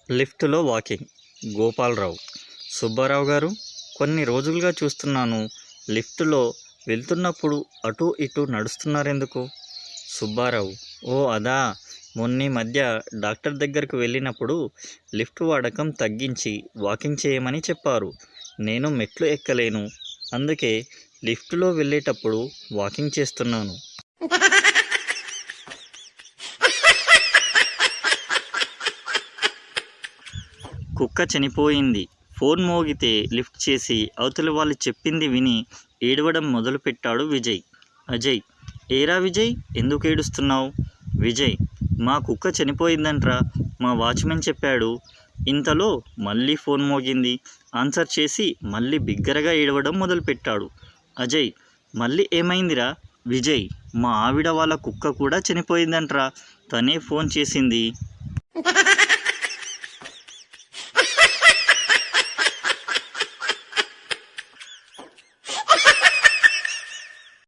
లిఫ్టులో walking. Gopalarao. Subbarao గారు, కొన్ని రోజులుగా చూస్తున్నాను లిఫ్టులో వెళ్తున్నప్పుడు అటూ ఇటూ నడుస్తున్నారెందుకు? సుబ్బారావు. ఓ అదా, మొన్నీ మధ్య డాక్టర్ దగ్గరకు వెళ్ళినప్పుడు లిఫ్ట్ వాడకం తగ్గించి వాకింగ్ చేయమని చెప్పారు. నేను మెట్లు ఎక్కలేను, అందుకే లిఫ్టులో వెళ్ళేటప్పుడు వాకింగ్ చేస్తున్నాను. కుక్క చనిపోయింది. ఫోన్ మోగితే లిఫ్ట్ చేసి అవతలి వాళ్ళు చెప్పింది విని ఏడవడం మొదలుపెట్టాడు విజయ్. అజయ్. ఏరా విజయ్, ఎందుకు ఏడుస్తున్నావు? విజయ్. మా కుక్క చనిపోయిందంట్రా, మా వాచ్మెన్ చెప్పాడు. ఇంతలో మళ్ళీ ఫోన్ మోగింది. ఆన్సర్ చేసి మళ్ళీ బిగ్గరగా ఏడవడం మొదలుపెట్టాడు. అజయ్. మళ్ళీ ఏమైందిరా? విజయ్. మా ఆవిడ వాళ్ళ కుక్క కూడా చనిపోయిందంట్రా, తనే ఫోన్ చేసింది.